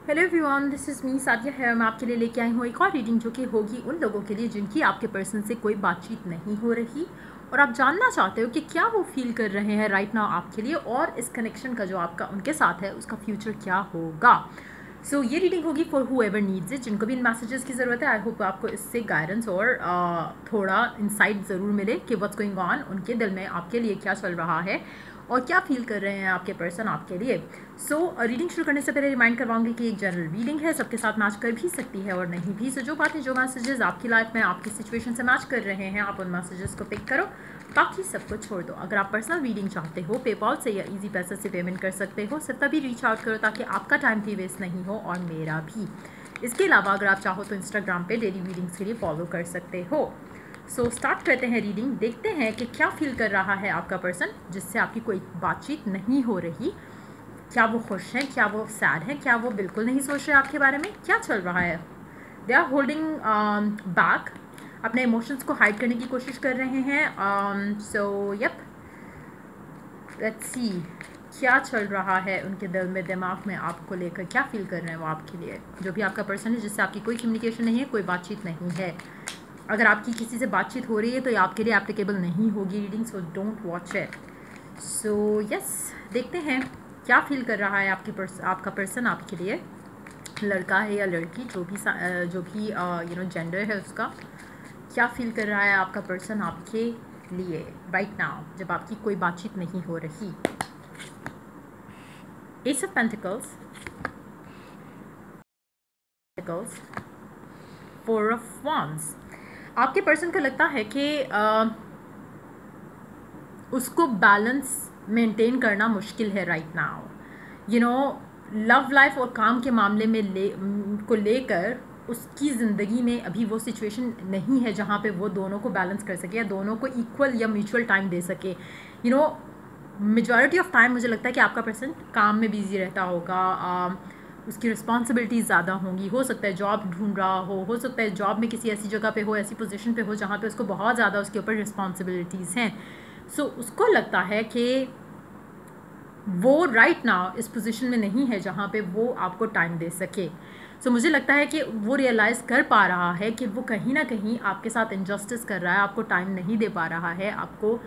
Hello everyone, this is me Sadia है। मैं आपके लिए लेके आई हूँ एक और रीडिंग जो कि होगी उन लोगों के लिए जिनकी आपके पर्सन से कोई बातचीत नहीं हो रही और आप जानना चाहते हो कि क्या वो फील कर रहे हैं राइट नाउ आपके लिए, और इस कनेक्शन का जो आपका उनके साथ है उसका फ्यूचर क्या होगा। सो ये रीडिंग होगी for who ever needs it, जिनको भी इन मैसेजेस की ज़रूरत है। आई होप आपको इससे गाइडेंस और थोड़ा इंसाइट ज़रूर मिले कि व्हाट्स गोइंग ऑन, उनके दिल में आपके लिए क्या चल रहा है और क्या फील कर रहे हैं आपके पर्सन आपके लिए। सो रीडिंग शुरू करने से पहले रिमाइंड करवाऊंगी कि एक जनरल रीडिंग है, सबके साथ मैच कर भी सकती है और नहीं भी। सो जो बातें जो मैसेजेस आपकी लाइफ में आपकी सिचुएशन से मैच कर रहे हैं, आप उन मैसेजेस को पिक करो, बाकी सब कुछ छोड़ दो। अगर आप पर्सनल रीडिंग चाहते हो, पेपॉल से या इजी पैसे से पेमेंट कर सकते हो। सिर्फ तभी रीच आउट करो ताकि आपका टाइम भी वेस्ट नहीं हो और मेरा भी। इसके अलावा अगर आप चाहो तो इंस्टाग्राम पे डेली रीडिंग्स के लिए फॉलो कर सकते हो। सो स्टार्ट करते हैं रीडिंग। देखते हैं कि क्या फील कर रहा है आपका पर्सन जिससे आपकी कोई बातचीत नहीं हो रही। क्या वो खुश हैं, क्या वो सैड हैं, क्या वो बिल्कुल नहीं सोच रहे आपके बारे में, क्या चल रहा है। दे आर होल्डिंग बैक, अपने इमोशंस को हाइड करने की कोशिश कर रहे हैं। सो यप, लेट्स सी क्या चल रहा है उनके दिल में, दिमाग में आपको लेकर क्या फील कर रहे हैं वो आपके लिए। जो भी आपका पर्सन है जिससे आपकी कोई कम्युनिकेशन नहीं है, कोई बातचीत नहीं है, अगर आपकी किसी से बातचीत हो रही है तो ये आपके लिए एप्लीकेबल नहीं होगी reading, so don't watch it. So yes, देखते हैं क्या फील कर रहा है आपका पर्सन आपके लिए। लड़का है या लड़की, जो भी जेंडर है उसका, क्या फील कर रहा है आपका पर्सन आपके लिए राइट नाउ जब आपकी कोई बातचीत नहीं हो रही। S of pentacles, four of wands. आपके पर्सन को लगता है कि उसको बैलेंस मेंटेन करना मुश्किल है राइट नाउ। लव लाइफ और काम के मामले में लेकर उसकी ज़िंदगी में अभी वो सिचुएशन नहीं है जहाँ पे वो दोनों को बैलेंस कर सके या दोनों को इक्वल या म्यूचुअल टाइम दे सके। मेजॉरिटी ऑफ टाइम मुझे लगता है कि आपका पर्सन काम में बिजी रहता होगा, उसकी रिस्पॉन्सिबिलिटीज़ ज़्यादा होंगी। हो सकता है जॉब ढूंढ रहा हो सकता है जॉब में किसी ऐसी जगह पे हो, ऐसी पोजीशन पे हो जहाँ पे उसको बहुत ज़्यादा उसके ऊपर रिस्पॉन्सिबिलिटीज़ हैं। सो उसको लगता है कि वो राइट नाउ इस पोजीशन में नहीं है जहाँ पे वो आपको टाइम दे सके। सो मुझे लगता है कि वो रियलाइज़ कर पा रहा है कि वो कहीं ना कहीं आपके साथ इनजस्टिस कर रहा है, आपको टाइम नहीं दे पा रहा है, आपको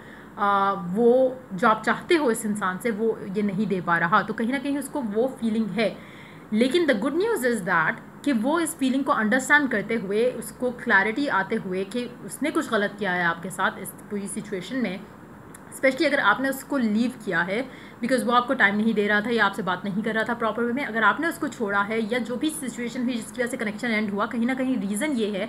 वो जो आप चाहते हो इस इंसान से वो ये नहीं दे पा रहा। तो कहीं ना कहीं उसको वो फीलिंग है। लेकिन the good news is that कि वो इस फीलिंग को अंडरस्टैंड करते हुए, उसको क्लैरिटी आते हुए कि उसने कुछ गलत किया है आपके साथ इस पूरी सिचुएशन में, स्पेशली अगर आपने उसको लीव किया है बिकॉज वो आपको टाइम नहीं दे रहा था या आपसे बात नहीं कर रहा था प्रॉपर वे में। अगर आपने उसको छोड़ा है या जो भी सिचुएशन हुई जिसकी वजह से कनेक्शन एंड हुआ, कहीं ना कहीं रीज़न ये है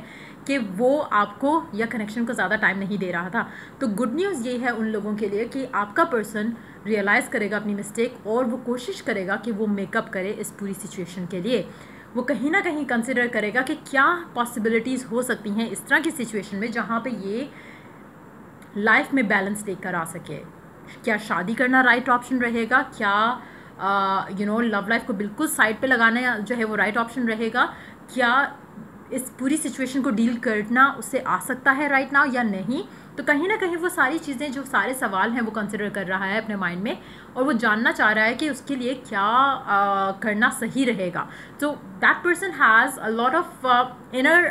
कि वो आपको या कनेक्शन को ज़्यादा टाइम नहीं दे रहा था। तो गुड न्यूज़ ये है उन लोगों के लिए कि आपका पर्सन रियलाइज़ करेगा अपनी मिस्टेक और वो कोशिश करेगा कि वो मेकअप करे इस पूरी सिचुएशन के लिए। वो कहीं ना कहीं कंसिडर करेगा कि क्या पॉसिबिलिटीज़ हो सकती हैं इस तरह की सिचुएशन में जहाँ पे ये लाइफ में बैलेंस लेकर आ सके। क्या शादी करना राइट ऑप्शन रहेगा, क्या लव लाइफ को बिल्कुल साइड पे लगाना जो है वो राइट ऑप्शन रहेगा, क्या इस पूरी सिचुएशन को डील करना उससे आ सकता है राइट नाउ या नहीं। तो कहीं ना कहीं वो सारी चीज़ें, जो सारे सवाल हैं वो कंसिडर कर रहा है अपने माइंड में और वो जानना चाह रहा है कि उसके लिए क्या करना सही रहेगा। तो that person has a lot of inner,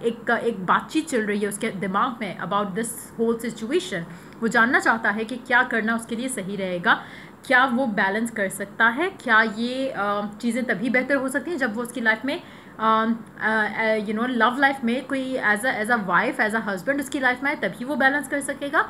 एक बातचीत चल रही है उसके दिमाग में अबाउट दिस होल सिचुएशन। वो जानना चाहता है कि क्या करना उसके लिए सही रहेगा, क्या वो बैलेंस कर सकता है, क्या ये चीज़ें तभी बेहतर हो सकती हैं जब वो उसकी लाइफ में लव लाइफ में कोई as a wife, as a husband उसकी लाइफ में आए तभी वो बैलेंस कर सकेगा,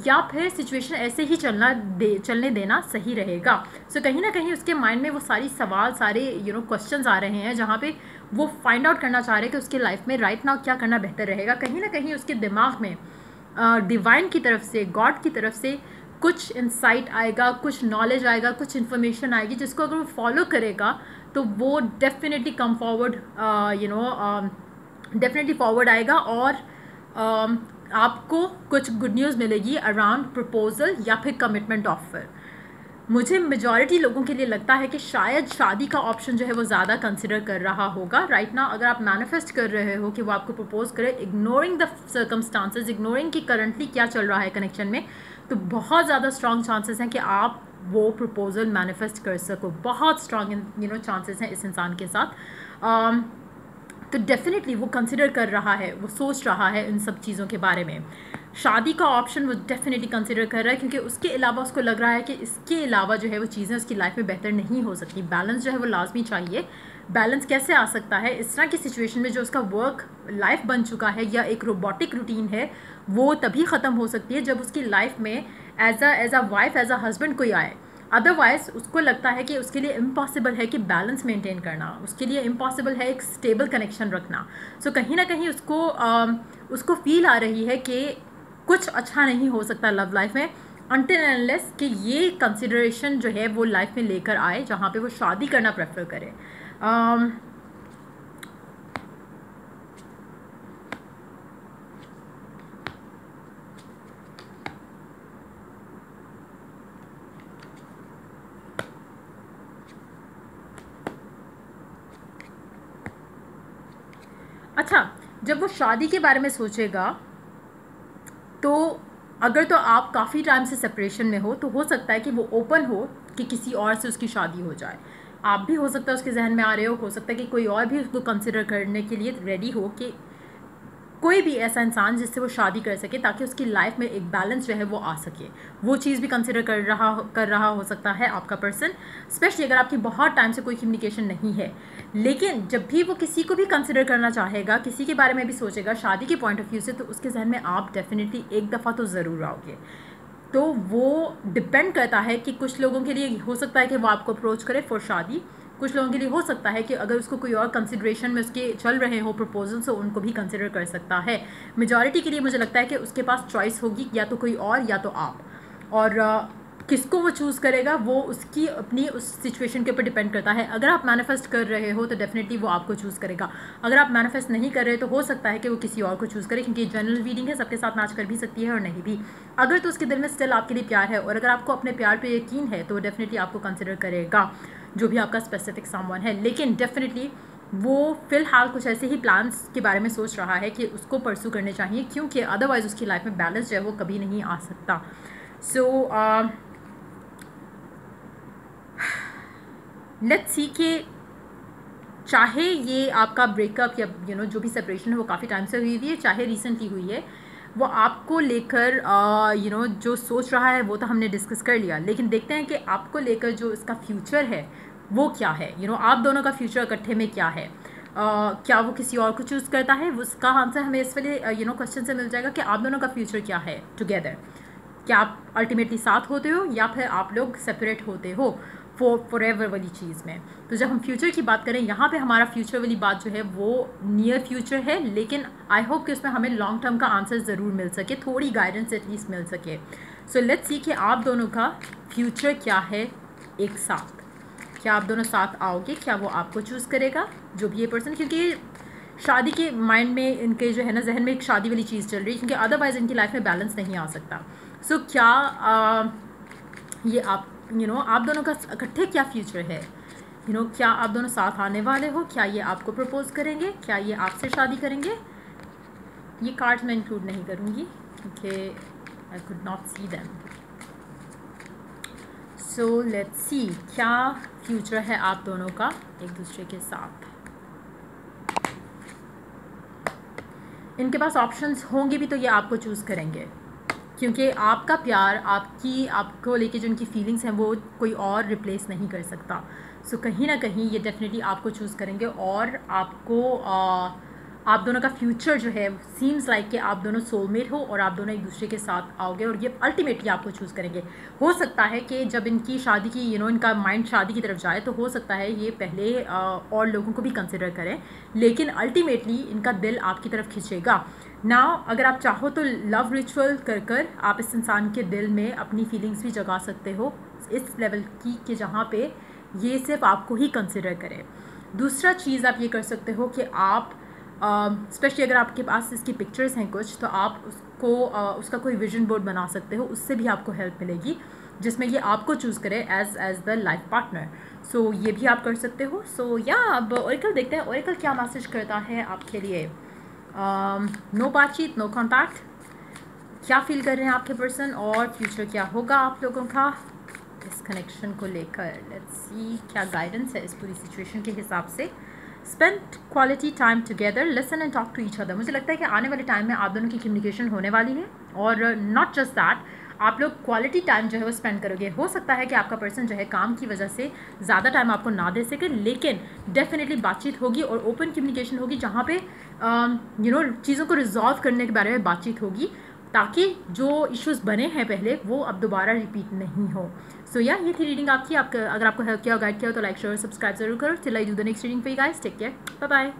या फिर सिचुएशन ऐसे ही चलने देना सही रहेगा। सो कहीं ना कहीं उसके माइंड में वो सारी सवाल, सारे क्वेश्चंस आ रहे हैं जहाँ पे वो फाइंड आउट करना चाह रहे हैं कि उसकी लाइफ में राइट नाउ क्या करना बेहतर रहेगा। कहीं ना कहीं उसके दिमाग में डिवाइन की तरफ से, गॉड की तरफ से कुछ इंसाइट आएगा, कुछ नॉलेज आएगा, कुछ इन्फॉर्मेशन आएगी जिसको अगर वो फॉलो करेगा तो वो definitely come forward definitely forward आएगा और आपको कुछ गुड न्यूज़ मिलेगी अराउंड प्रपोजल या फिर कमिटमेंट ऑफर। मुझे मेजॉरिटी लोगों के लिए लगता है कि शायद शादी का ऑप्शन जो है वो ज़्यादा कंसिडर कर रहा होगा राइट नाउ। अगर आप मैनिफेस्ट कर रहे हो कि वो आपको प्रपोज करे, इग्नोरिंग द सर्कमस्टांसेस, इग्नोरिंग कि करंटली क्या चल रहा है कनेक्शन में, तो बहुत ज़्यादा स्ट्रॉन्ग चांसेस हैं कि आप वो प्रपोजल मैनिफेस्ट कर सको। बहुत स्ट्रॉन्ग चांसेस हैं इस इंसान के साथ। तो डेफिनेटली वो कंसिडर कर रहा है, वो सोच रहा है इन सब चीज़ों के बारे में। शादी का ऑप्शन वो डेफिनेटली कंसिडर कर रहा है, क्योंकि उसके अलावा उसको लग रहा है कि इसके अलावा जो है वो चीज़ें उसकी लाइफ में बेहतर नहीं हो सकती। बैलेंस जो है वो लाजमी चाहिए। बैलेंस कैसे आ सकता है? इस तरह की सिचुएशन में जो उसका वर्क लाइफ बन चुका है या एक रोबोटिक रूटीन है, वो तभी ख़त्म हो सकती है जब उसकी लाइफ में as a wife, as a husband कोई आए। अदरवाइज़ उसको लगता है कि उसके लिए इम्पॉसिबल है कि बैलेंस मेंटेन करना, उसके लिए इम्पॉसिबल है एक स्टेबल कनेक्शन रखना। सो कहीं ना कहीं उसको फील आ रही है कि कुछ अच्छा नहीं हो सकता लव लाइफ में अनटिल एंड अनलेस कि ये कंसिडरेशन जो है वो लाइफ में लेकर आए जहाँ पे वो शादी करना प्रेफर करे। अच्छा, जब वो शादी के बारे में सोचेगा तो अगर तो आप काफ़ी टाइम से सेपरेशन में हो तो हो सकता है कि वो ओपन हो कि किसी और से उसकी शादी हो जाए। आप भी हो सकता है उसके जहन में आ रहे हो सकता है कि कोई और भी उसको कंसिडर करने के लिए रेडी हो कि कोई भी ऐसा इंसान जिससे वो शादी कर सके ताकि उसकी लाइफ में एक बैलेंस जो है वो आ सके। वो चीज़ भी कंसिडर कर रहा हो सकता है आपका पर्सन, स्पेशली अगर आपकी बहुत टाइम से कोई कम्युनिकेशन नहीं है। लेकिन जब भी वो किसी को भी कंसिडर करना चाहेगा, किसी के बारे में भी सोचेगा शादी के पॉइंट ऑफ व्यू से, तो उसके जहन में आप डेफिनेटली एक दफ़ा तो ज़रूर आओगे। तो वो डिपेंड करता है कि कुछ लोगों के लिए हो सकता है कि वो आपको अप्रोच करे फॉर शादी, कुछ लोगों के लिए हो सकता है कि अगर उसको कोई और कंसिडरेशन में उसके चल रहे हो प्रपोजल्स, तो उनको भी कंसिडर कर सकता है। मेजॉरिटी के लिए मुझे लगता है कि उसके पास चॉइस होगी, या तो कोई और या तो आप। और किसको वो चूज़ करेगा वो उसकी अपनी उस सिचुएशन के ऊपर डिपेंड करता है। अगर आप मैनिफेस्ट कर रहे हो तो डेफिनेटली वो आपको चूज़ करेगा। अगर आप मैनिफेस्ट नहीं कर रहे तो हो सकता है कि वो किसी और को चूज़ करे, क्योंकि जनरल रीडिंग है, सबके साथ मैच कर भी सकती है और नहीं भी। अगर तो उसके दिल में स्टिल आपके लिए प्यार है और अगर आपको अपने प्यार पे यकीन है तो वो डेफिनेटली आपको कंसिडर करेगा, जो भी आपका स्पेसिफिक समवन है। लेकिन डेफिनेटली वो फ़िलहाल कुछ ऐसे ही प्लान्स के बारे में सोच रहा है कि उसको परसू करने चाहिए, क्योंकि अदरवाइज़ उसकी लाइफ में बैलेंस जो है वो कभी नहीं आ सकता। सो लेट्स सी कि चाहे ये आपका ब्रेकअप या जो भी सेपरेशन है वो काफ़ी टाइम से हुई है, चाहे रिसेंटली हुई है, वो आपको लेकर जो सोच रहा है वो तो हमने डिस्कस कर लिया। लेकिन देखते हैं कि आपको लेकर जो इसका फ्यूचर है वो क्या है। आप दोनों का फ्यूचर इकट्ठे में क्या है। क्या वो किसी और को चूज़ करता है, उसका आंसर हमें इस वाले क्वेश्चन से मिल जाएगा कि आप दोनों का फ्यूचर क्या है टुगेदर। क्या आप अल्टीमेटली साथ होते हो या फिर आप लोग सेपरेट होते हो फॉर एवर वाली चीज़ में। तो जब हम फ्यूचर की बात करें, यहाँ पे हमारा फ्यूचर वाली बात जो है वो नियर फ्यूचर है, लेकिन आई होप कि उसमें हमें लॉन्ग टर्म का आंसर ज़रूर मिल सके, थोड़ी गाइडेंस एटलीस्ट मिल सके। सो लेट्स सी कि आप दोनों का फ्यूचर क्या है एक साथ। क्या आप दोनों साथ आओगे? क्या वो आपको चूज़ करेगा, जो भी ये पर्सन, क्योंकि शादी के माइंड में इनके जो है ना जहन में एक शादी वाली चीज़ चल रही है, क्योंकि अदरवाइज़ इनकी लाइफ में बैलेंस नहीं आ सकता। सो क्या ये आप आप दोनों का इकट्ठे क्या फ्यूचर है। क्या आप दोनों साथ आने वाले हो, क्या ये आपको प्रपोज करेंगे, क्या ये आपसे शादी करेंगे। ये कार्ड्स मैं इंक्लूड नहीं करूँगी क्योंकि I could not see them. So let's see क्या फ्यूचर है आप दोनों का एक दूसरे के साथ। इनके पास ऑप्शंस होंगे भी तो ये आपको चूज़ करेंगे, क्योंकि आपका प्यार, आपको लेके जो उनकी फीलिंग्स हैं वो कोई और रिप्लेस नहीं कर सकता। सो कहीं ना कहीं ये डेफिनेटली आपको चूज़ करेंगे और आप दोनों का फ्यूचर जो है सीम्स लाइक कि आप दोनों सोलमेट हो और आप दोनों एक दूसरे के साथ आओगे और ये अल्टीमेटली आपको चूज़ करेंगे। हो सकता है कि जब इनकी शादी की इनका माइंड शादी की तरफ जाए तो हो सकता है ये पहले और लोगों को भी कंसिडर करें, लेकिन अल्टीमेटली इनका दिल आपकी तरफ खिंचेगा ना। अगर आप चाहो तो लव रिचुअल कर आप इस इंसान के दिल में अपनी फीलिंग्स भी जगा सकते हो, इस लेवल की कि जहाँ पे ये सिर्फ आपको ही कंसिडर करे। दूसरा चीज़ आप ये कर सकते हो कि आप स्पेशली अगर आपके पास इसकी पिक्चर्स हैं कुछ, तो आप उसका कोई विजन बोर्ड बना सकते हो, उससे भी आपको हेल्प मिलेगी, जिसमें ये आपको चूज़ करे एज द लाइफ पार्टनर। सो ये भी आप कर सकते हो। सो या अब ओरेकल देखते हैं ओरेकल क्या मैसेज करता है आपके लिए। नो बातचीत, नो कॉन्टैक्ट, क्या फील कर रहे हैं आपके पर्सन और फ्यूचर क्या होगा आप लोगों का। इस कनेक्शन को लेकर। लेट्स सी क्या गाइडेंस है इस पूरी सिचुएशन के हिसाब से। Spend quality time together, listen and talk to each other. मुझे लगता है कि आने वाले टाइम में आप दोनों की कम्युनिकेशन होने वाली है, और नॉट जस्ट दैट, आप लोग क्वालिटी टाइम जो है वो स्पेंड करोगे। हो सकता है कि आपका पर्सन जो है काम की वजह से ज़्यादा टाइम आपको ना दे सके, लेकिन डेफिनेटली बातचीत होगी और ओपन कम्युनिकेशन होगी, जहाँ पे चीज़ों को रिजॉल्व करने के बारे में बातचीत होगी, ताकि जो इश्यूज़ बने हैं पहले वो अब दोबारा रिपीट नहीं हो। सो या ये थी रीडिंग आपकी। अगर आपको हेल्प किया, गाइड किया हो तो लाइक शेयर सब्सक्राइब जरूर करो। Till I do the next reading for you guys, take care, bye bye.